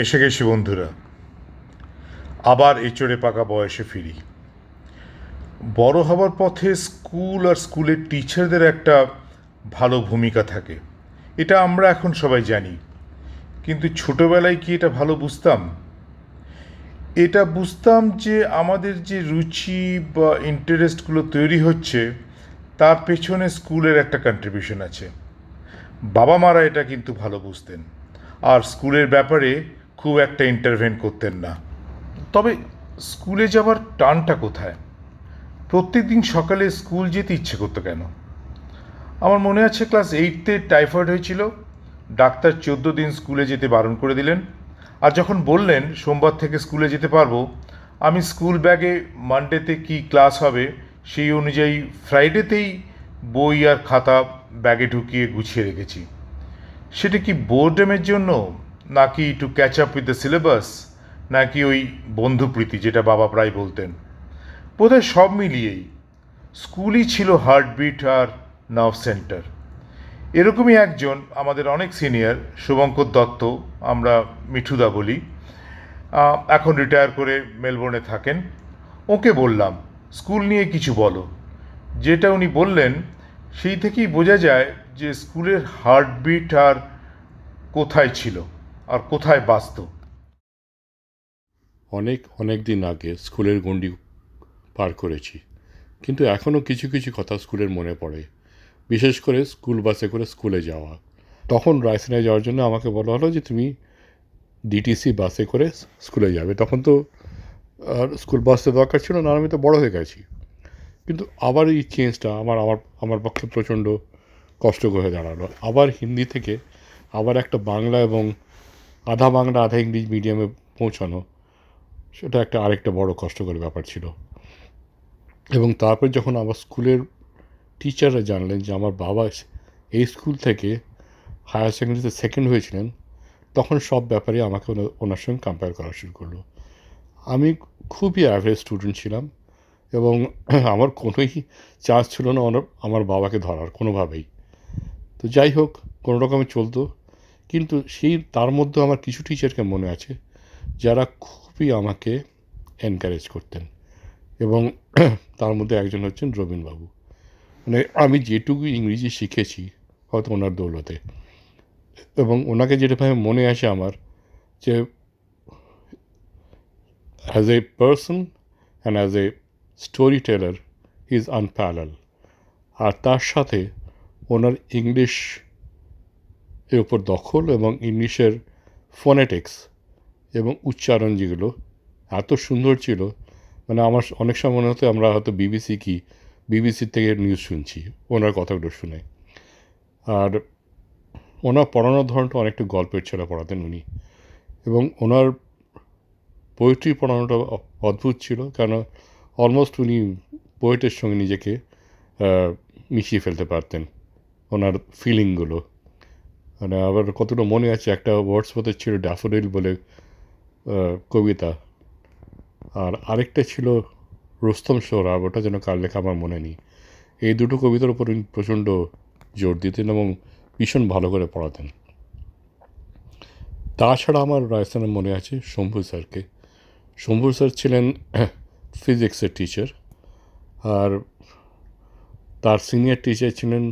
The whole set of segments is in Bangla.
এসে গেছি বন্ধুরা, আবার এচড়ে পাকা বয়সে ফিরি। বড় হবার পথে স্কুল আর স্কুলের টিচারদের একটা ভালো ভূমিকা থাকে, এটা আমরা এখন সবাই জানি। কিন্তু ছোটবেলায় কি এটা ভালো বুঝতাম? এটা বুঝতাম যে আমাদের যে রুচি বা ইন্টারেস্টগুলো তৈরি হচ্ছে তার পেছনে স্কুলের একটা কন্ট্রিবিউশন আছে। বাবা মারা এটা কিন্তু ভালো বুঝতেন, আর স্কুলের ব্যাপারে খুব একটা ইন্টারভেন করতেন না। তবে স্কুলে যাবার টানটা কোথায়? প্রত্যেক দিন সকালে স্কুল যেতে ইচ্ছে করতো কেন? আমার মনে আছে ক্লাস 8-তে টাইফয়েড হয়েছিল। ডাক্তার 14 দিন স্কুলে যেতে বারণ করে দিলেন। আর যখন বললেন সোমবার থেকে স্কুলে যেতে পারবো, আমি স্কুল ব্যাগে মানডেতে কি ক্লাস হবে সেই অনুযায়ী ফ্রাইডেতেই বই আর খাতা ব্যাগে ঢুকিয়ে গুছিয়ে রেখেছি। সেটা কি বোর্ডেমের জন্য, নাকি to catch up with the syllabus, নাকি ওই বন্ধুপ্রীতি যেটা বাবা প্রায় বলতেন? বোধহয় সব মিলিয়েই স্কুলই ছিল হার্টবিট আর নার্ভ সেন্টার। এরকমই একজন আমাদের অনেক সিনিয়র, শুভঙ্কর দত্ত, আমরা মিঠুদা বলি, এখন রিটায়ার করে মেলবোর্নে থাকেন। ওকে বললাম স্কুল নিয়ে কিছু বলো। যেটা উনি বললেন সেই থেকেই বোঝা যায় যে স্কুলের হার্টবিট আর কোথায় ছিল আর কোথায় বাস্তব। অনেক অনেক দিন আগে স্কুলের গণ্ডি পার করেছি, কিন্তু এখনও কিছু কিছু কথা স্কুলের মনে পড়ে। বিশেষ করে স্কুল বাসে করে স্কুলে যাওয়া। তখন রায়সেনায় যাওয়ার জন্য আমাকে বলা হলো যে তুমি ডিটিসি বাসে করে স্কুলে যাবে। তখন তো আর স্কুল বাসে দরকার ছিল না, আমি তো বড় হয়ে গেছি। কিন্তু আবার এই চেঞ্জটা আমার আমার আমার পক্ষে প্রচণ্ড কষ্টকর হয়ে দাঁড়ালো। আবার হিন্দি থেকে আবার একটা বাংলা এবং আধা বাংলা আধা ইংলিশ মিডিয়ামে পৌঁছানো, সেটা একটা আরেকটা বড় কষ্টকর ব্যাপার ছিল। এবং তারপর যখন আমার স্কুলের টিচাররা জানলেন যে আমার বাবা এই স্কুল থেকে হায়ার সেকেন্ডারিতে সেকেন্ড হয়েছিলেন, তখন সব ব্যাপারে আমাকে ওনার সঙ্গে কম্পেয়ার করা শুরু করলো। আমি খুবই অ্যাভারেজ স্টুডেন্ট ছিলাম এবং আমার কোনোই চান্স ছিল না আমার বাবাকে ধরার কোনোভাবেই। তো যাই হোক, কোনো রকমে চলতো। কিন্তু তার মধ্যে আমার কিছু টিচারকে মনে আছে যারা খুবই আমাকে এনকারেজ করতেন, এবং তার মধ্যে একজন হচ্ছেন রবীনবাবু। মানে আমি যেটুকু ইংরেজি শিখেছি হয়তো ওনার দৌলতে। এবং ওনাকে যেটাভাবে মনে আসে আমার, যে as a person and as a storyteller he is unparalleled. আর তার সাথে ওনার ইংলিশ এর উপর দখল এবং ইংলিশের ফোনেটিক্স এবং উচ্চারণ যেগুলো এত সুন্দর ছিল, মানে আমার অনেক সময় মনে হতো আমরা হয়তো বিবিসির থেকে নিউজ শুনছি ওনার কথাগুলো শুনে। আর ওনার পড়ানোর ধরনটা অনেকটা গল্পের ছেলে পড়াতেন উনি, এবং ওনার পোয়েট্রি পড়ানোটা অদ্ভুত ছিল, কেন অলমোস্ট উনি পোয়েটের সঙ্গে নিজেকে মিশিয়ে ফেলতে পারতেন ওনার ফিলিংগুলো। মানে আবার কতটা মনে আছে, একটা ওয়ার্ডসওয়ার্থের ছিল ড্যাফোডিল বলে কবিতা, আর আরেকটা ছিল রুস্তম সোহরাব, ওটা যেন কার লেখা আমার মনে নেই। এই দুটো কবিতার উপর উনি প্রচণ্ড জোর দিতেন এবং ভীষণ ভালো করে পড়াতেন। তাছাড়া আমার রাজস্থানের মনে আছে শম্ভু স্যারকে। শম্ভু স্যার ছিলেন ফিজিক্সের টিচার, আর তার সিনিয়র টিচার ছিলেন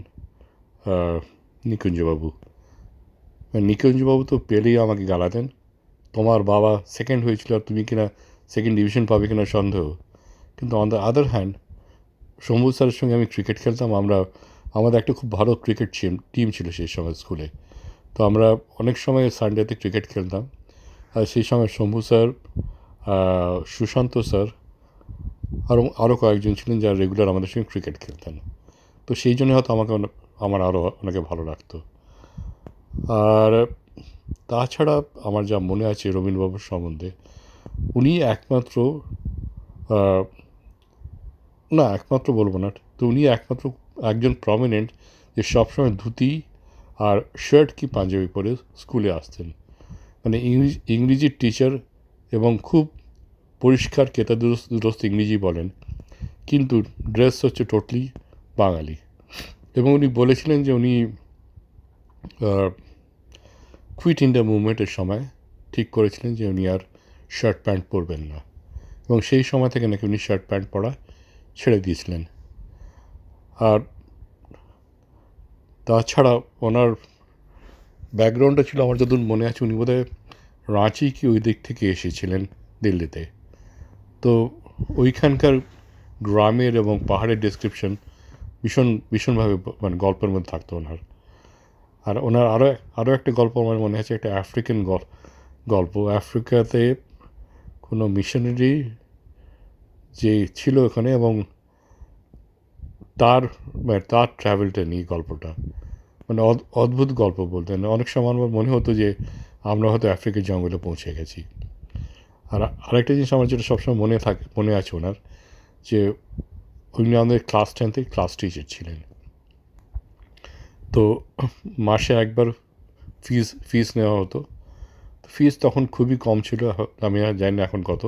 নিকুঞ্জবাবু। নিকুঞ্জবাবু তো পেলেই আমাকে গালাতেন, তোমার বাবা সেকেন্ড হয়েছিল আর তুমি কিনা সেকেন্ড ডিভিশন পাবে কিনা সন্দেহ। কিন্তু on the other hand Shambhu স্যারের সঙ্গে আমি ক্রিকেট খেলতাম। আমাদের একটা খুব ভালো ক্রিকেট টিম ছিল সেই সময় স্কুলে। তো আমরা অনেক সময় সানডেতে ক্রিকেট খেলতাম। আর সেই সময় শম্ভু স্যার, সুশান্ত স্যার, আরও কয়েকজন ছিলেন যারা রেগুলার আমাদের সঙ্গে ক্রিকেট খেলতেন। তো সেই জন্য হয়তো আমার আরও অনেকে ভালো লাগতো। আর তাছাড়া আমার যা মনে আছে রবীন্দ্রবাবুর সম্বন্ধে, উনি একমাত্র, না একমাত্র বলবো না, তো উনি একমাত্র একজন প্রমিনেন্ট যে সবসময় ধুতি আর শার্ট কি পাঞ্জাবি পরে স্কুলে আসতেন। মানে ইংরেজির টিচার এবং খুব পরিষ্কার কেতাদুরস্ত ইংরেজি বলেন, কিন্তু ড্রেস হচ্ছে টোটালি বাঙালি। এবং উনি বলেছিলেন যে উনি কুইট ইন্ডিয়া মুভমেন্টের সময় ঠিক করেছিলেন যে উনি আর শার্ট প্যান্ট পরবেন না, এবং সেই সময় থেকে নাকি উনি শার্ট প্যান্ট পরা ছেড়ে দিয়েছিলেন। আর তাছাড়া ওনার ব্যাকগ্রাউন্ডটা ছিল, আমার যতদূর মনে আছে, উনি বোধহয় রাঁচি কি ওই দিক থেকে এসেছিলেন দিল্লিতে। তো ওইখানকার গ্রামের এবং পাহাড়ের ডেসক্রিপশন ভীষণভাবে মানে গল্পের মধ্যে থাকতো ওনার। আর ওনার আরও একটা গল্প আমার মনে আছে, একটা আফ্রিকান গল্প। আফ্রিকাতে কোনো মিশনারি যে ছিল ওখানে, এবং তার ট্রাভেলটা নিয়ে গল্পটা, মানে অদ্ভুত গল্প বলতেন। অনেক সময় আমার মনে হতো যে আমরা হয়তো আফ্রিকার জঙ্গলে পৌঁছে গেছি। আর আরেকটা জিনিস আমার যেটা সবসময় মনে আছে ওনার, যে উনি আমাদের ক্লাস 10 ক্লাস টিচার ছিলেন। তো মাসে একবার ফিস নেওয়া হতো। ফিস তখন খুবই কম ছিল, আমি আর জানি না এখন কত।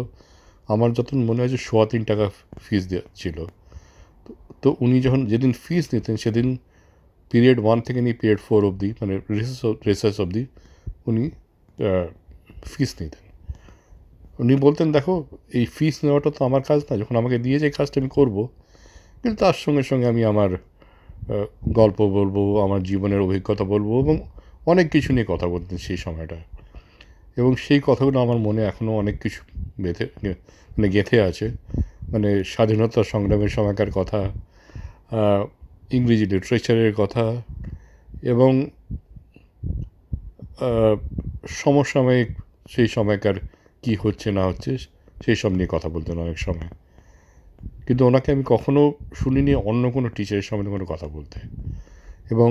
আমার যত মনে হয় যে 3.25 টাকা ফিস ছিল। তো উনি যেদিন ফিস নিতেন, সেদিন পিরিয়ড 1 থেকে নিয়ে পিরিয়ড 4 অবধি, মানে রিসার্চ অবধি উনি ফিস নিতেন। উনি বলতেন, দেখো এই ফিস নেওয়াটা তো আমার কাজ না, যখন আমাকে দিয়ে যে কাজটা আমি করবো, কিন্তু তার সঙ্গে সঙ্গে আমি আমার গল্প বলবো, আমার জীবনের অভিজ্ঞতা বলবো, এবং অনেক কিছু নিয়ে কথা বলতেন সেই সময়টা। এবং সেই কথাগুলো আমার মনে এখনও অনেক কিছু গেঁথে আছে। মানে স্বাধীনতা সংগ্রামের সময়কার কথা, ইংরেজি লিটারেচারের কথা, এবং সমসাময়িক সেই সময়কার কি হচ্ছে না হচ্ছে সেই সব নিয়ে কথা বলতেন অনেক সময়। কিন্তু ওনাকে আমি কখনো শুনিনি অন্য কোনো টিচারের সম্বন্ধে কোনো কথা বলতে। এবং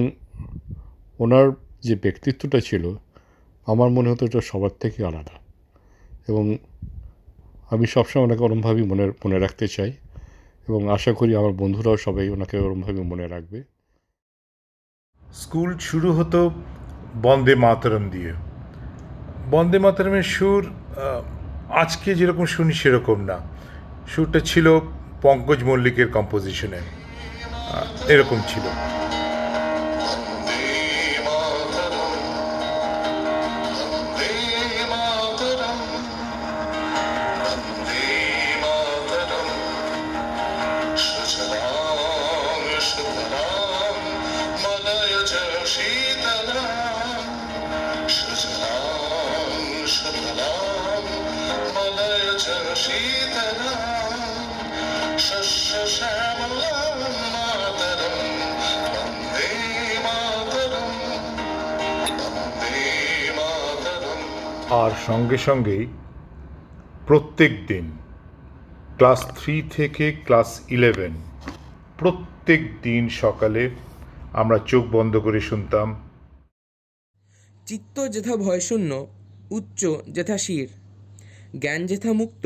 ওনার যে ব্যক্তিত্বটা ছিল, আমার মনে হতো এটা সবার থেকে আলাদা। এবং আমি সবসময় ওনাকে ওরমভাবেই মনে রাখতে চাই, এবং আশা করি আমার বন্ধুরাও সবাই ওনাকে ওরমভাবে মনে রাখবে। স্কুল শুরু হতো বন্দে মাতরম দিয়ে। বন্দে মাতরমের সুর আজকে যেরকম শুনি সেরকম না, সুরটা ছিল পঙ্কজ মল্লিকের কম্পোজিশনে, এরকম ছিল। আর সঙ্গে সঙ্গেই প্রত্যেক দিন ক্লাস 3 থেকে ক্লাস 11 প্রত্যেক দিন সকালে আমরা চোখ বন্ধ করে শুনতাম, চিত্ত যেথা ভয়শূন্য, উচ্চ যেথা শির, জ্ঞান যেথা মুক্ত,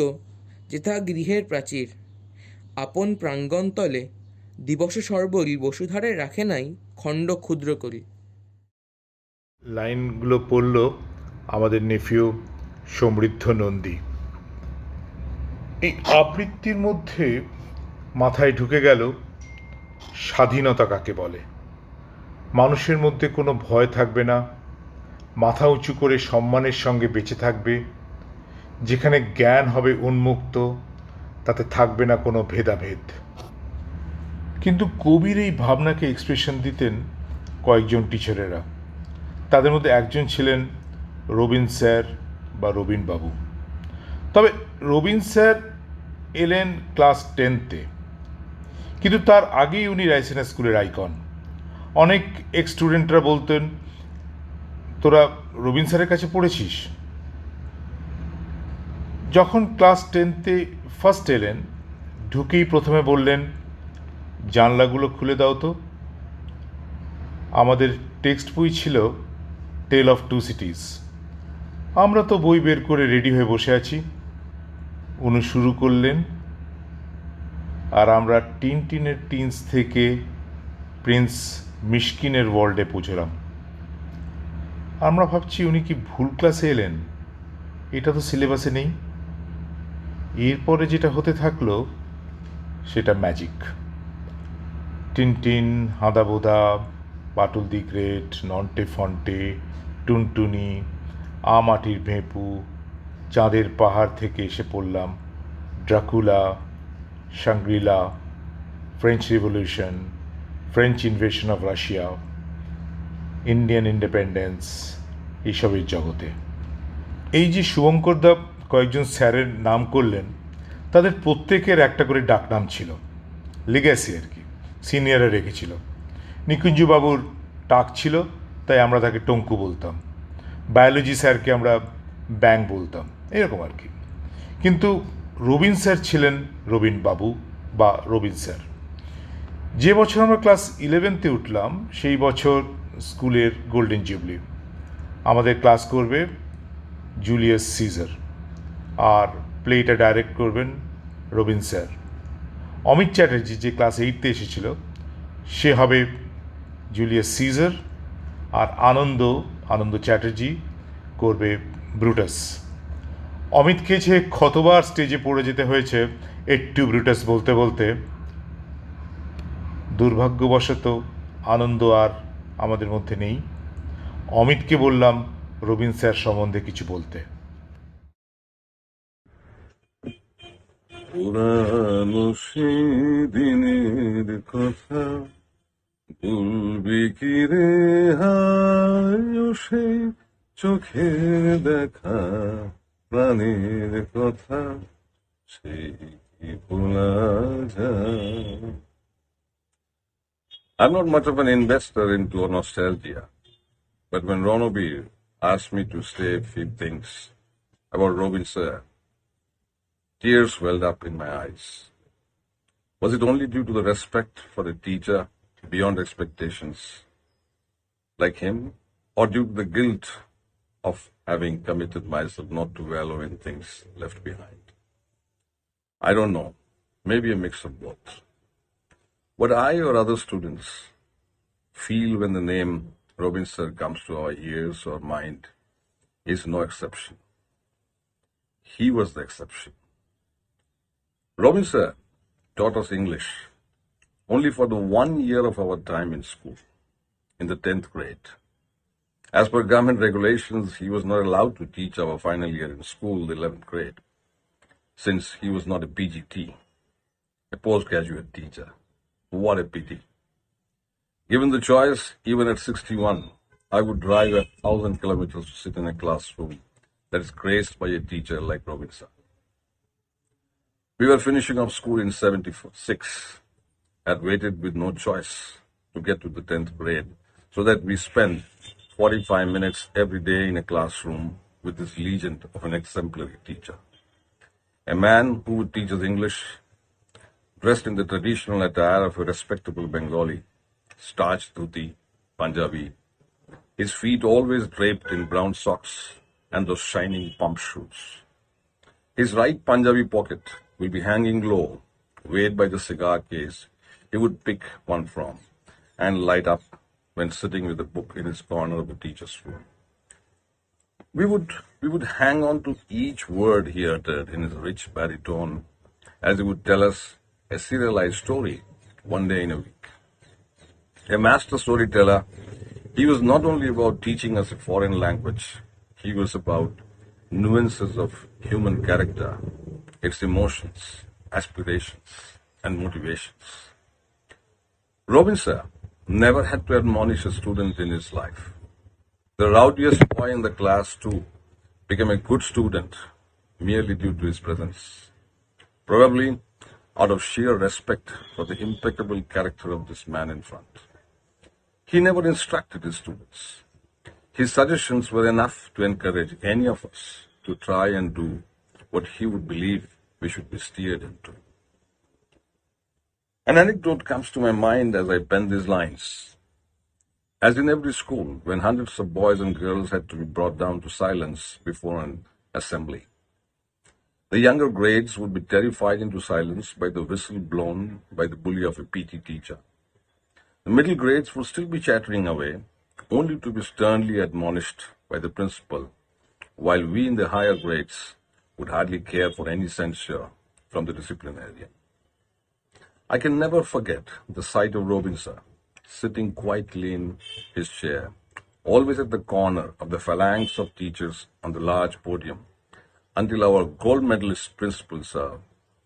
যেথা গৃহের প্রাচীর, আপন প্রাঙ্গণতলে দিবস সর্বরি বসুধারে রাখে নাই খণ্ড ক্ষুদ্র করি। লাইনগুলো পড়ল আমাদের নেফিউ সমৃদ্ধ নন্দী। এই আবৃত্তির মধ্যে মাথায় ঢুকে গেল স্বাধীনতা কাকে বলে। মানুষের মধ্যে কোনো ভয় থাকবে না, মাথা উঁচু করে সম্মানের সঙ্গে বেঁচে থাকবে, যেখানে জ্ঞান হবে উন্মুক্ত, তাতে থাকবে না কোনো ভেদাভেদ। কিন্তু কবির এই ভাবনাকে এক্সপ্রেশন দিতেন কয়েকজন টিচারেরা। তাদের মধ্যে একজন ছিলেন রবীন স্যার বা রবীন বাবু। তবে রবীন স্যার এলেন ক্লাস 10-তে, কিন্তু তার আগেই উনি রাইসিনা স্কুলের আইকন। অনেক এক্স স্টুডেন্টরা বলতেন, তোরা রবীন স্যারের কাছে পড়েছিস? যখন ক্লাস 10-তে ফার্স্ট এলেন, ঢুকেই প্রথমে বললেন, জানলাগুলো খুলে দাও তো। আমাদের টেক্সট বই ছিল টেল অফ টু সিটিজ। আমরা তো বই বের করে রেডি হয়ে বসে আছি। উনি শুরু করলেন, আর আমরা টিনটিনের টিন্স থেকে প্রিন্স মিশকিনের ওয়ার্ল্ডে পৌঁছলাম। আমরা ভাবছি উনি কি ভুল ক্লাসে এলেন, এটা তো সিলেবাসে নেই। এরপরে যেটা হতে থাকলো সেটা magic. Tintin, Handa Bhonda, Batul the great, Nonte Phonte, Tuntuni, মাটির ভেঁপু, চাঁদের পাহাড় থেকে এসে পড়লাম, Dracula, Shangrila, French revolution, French invasion of Russia, Indian independence, এইসবের জগতে। এই যে শুভঙ্করদা কয়েকজন স্যারের নাম করলেন, তাদের প্রত্যেকের একটা করে ডাকনাম ছিল, লিগ্যাসি আর কি, সিনিয়ররা রেখেছিল। নিকুঞ্জবাবুর টাক ছিল, তাই আমরা তাকে টঙ্কু বলতাম। বায়োলজি স্যারকে আমরা ব্যাং বলতাম, এরকম আর কি। কিন্তু রবিন স্যার ছিলেন রবিন বাবু বা রবিন স্যার। যে বছর আমরা ক্লাস 11তে উঠলাম, সেই বছর স্কুলের গোল্ডেন জুবলি। আমাদের ক্লাস করবে জুলিয়াস সিজার, আর প্লেটা ডাইরেক্ট করবেন রবিন স্যার। অমিত চ্যাটার্জি, যে ক্লাস 8তে এসেছিল, সে হবে জুলিয়াস সিজার, আর আনন্দ চ্যাটার্জি করবে ব্রুটাস। অমিতকে যে কতবার স্টেজে পড়ে যেতে হয়েছে একটু ব্রুটাস বলতে বলতে। দুর্ভাগ্যবশত আনন্দ আর আমাদের মধ্যে নেই। অমিতকে বললাম রবিন স্যার সম্বন্ধে কিছু বলতে। পুরানো সেদিনের কথা বলবি কি রে হায়, সে চোখের দেখা প্রাণের কথা সেই কি ভোলা যায়? I'm not much of an investor into nostalgia, but when Ronobir asked me to say a few things about Robin Sir, tears welled up in my eyes. Was it only due to the respect for a teacher beyond expectations like him, or due to the guilt of having committed myself not to wallow in things left behind? I don't know. Maybe a mix of both. What I or other students feel when the name Robin Sir comes to our ears or mind is no exception. He was the exception. Robin Sir taught us English only for the 1 year of our time in school, in the 10th grade. As per government regulations, he was not allowed to teach our final year in school, the 11th grade, since he was not a PGT, a postgraduate teacher. What a pity. Given the choice, even at 61, I would drive 1,000 kilometers to sit in a classroom that is graced by a teacher like Robin Sir. We were finishing up school in 76, had waited with no choice to get to the 10th grade, so that we spent 45 minutes every day in a classroom with this legend of an exemplary teacher. A man who would teach us English, dressed in the traditional attire of a respectable Bengali, starched dhuti, Punjabi, his feet always draped in brown socks and those shining pump shoes. His right Punjabi pocket will be hanging low, weighed by the cigar case he would pick one from and light up when sitting with a book in his corner of the teacher's room. We would hang on to each word he uttered in his rich baritone as he would tell us a serialized story one day in a week. A master storyteller, he was not only about teaching us a foreign language, he was about nuances of human character, its emotions, aspirations, and motivations. Robin Sir never had to admonish a student in his life. The rowdiest boy in the class, too, became a good student merely due to his presence. Probably out of sheer respect for the impeccable character of this man in front. He never instructed his students. His suggestions were enough to encourage any of us to try and do what he would believe we should be steered into. An anecdote comes to my mind as I pen these lines. As in every school, when hundreds of boys and girls had to be brought down to silence before an assembly, the younger grades would be terrified into silence by the whistle blown by the bully of a PT teacher. The middle grades would still be chattering away, only to be sternly admonished by the principal, while we in the higher grades would hardly care for any censure from the disciplinarian. I can never forget the sight of Robin Sir sitting quietly in his chair, always at the corner of the phalanx of teachers on the large podium, until our gold medalist principal sir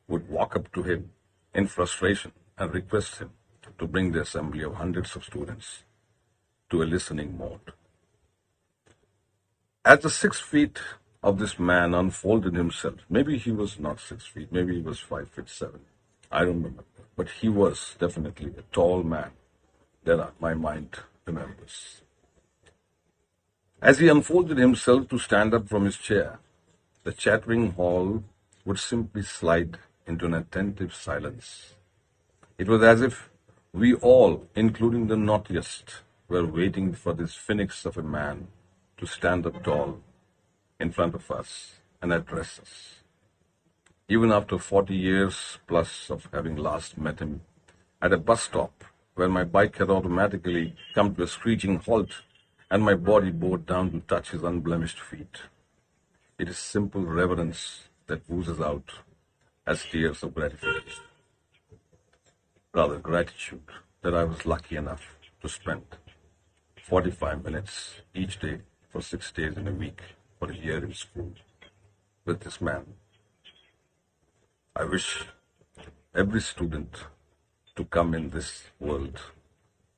would walk up to him in frustration and request him to bring the assembly of hundreds of students to a listening mode. As the 6 feet of this man unfolded himself, maybe he was not 6 feet, maybe he was 5'7", I don't remember, but he was definitely a tall man that my mind remembers. As he unfolded himself to stand up from his chair, the chattering hall would simply slide into an attentive silence. It was as if we all, including the naughtiest, were waiting for this phoenix of a man to stand up tall in front of us and address us. Even after 40 years plus of having last met him at a bus stop where my bike had automatically come to a screeching halt and my body bowed down to touch his unblemished feet, it is simple reverence that oozes out as tears of gratification. Rather, gratitude that I was lucky enough to spend 45 minutes each day for 6 days in a week for a year in school with this man. I wish every student to come in this world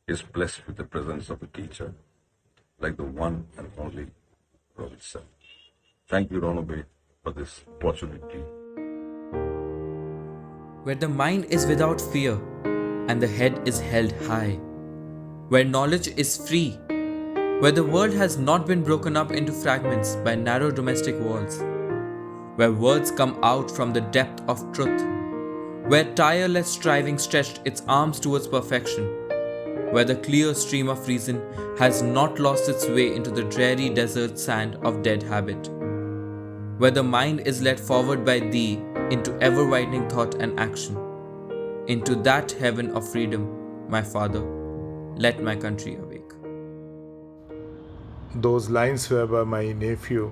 is blessed with the presence of a teacher like the one and only Surajit Sen. Thank you, Ronobe, for this opportunity. Where the mind is without fear and the head is held high, where knowledge is free, where the world has not been broken up into fragments by narrow domestic walls, where words come out from the depth of truth, where tireless striving stretched its arms towards perfection, where the clear stream of reason has not lost its way into the dreary desert sand of dead habit, where the mind is led forward by thee into ever-widening thought and action, into that heaven of freedom, my Father, let my country awake. Those lines were by my nephew,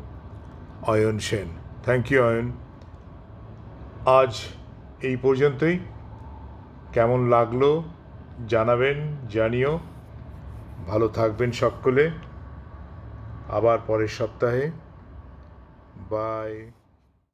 Ayan Sen. Thank you, Ayan. আজ এই পর্যন্তই। কেমন লাগলো জানাবেন, জানিও। ভালো থাকবেন সকলে। আবার পরের সপ্তাহে। বাই।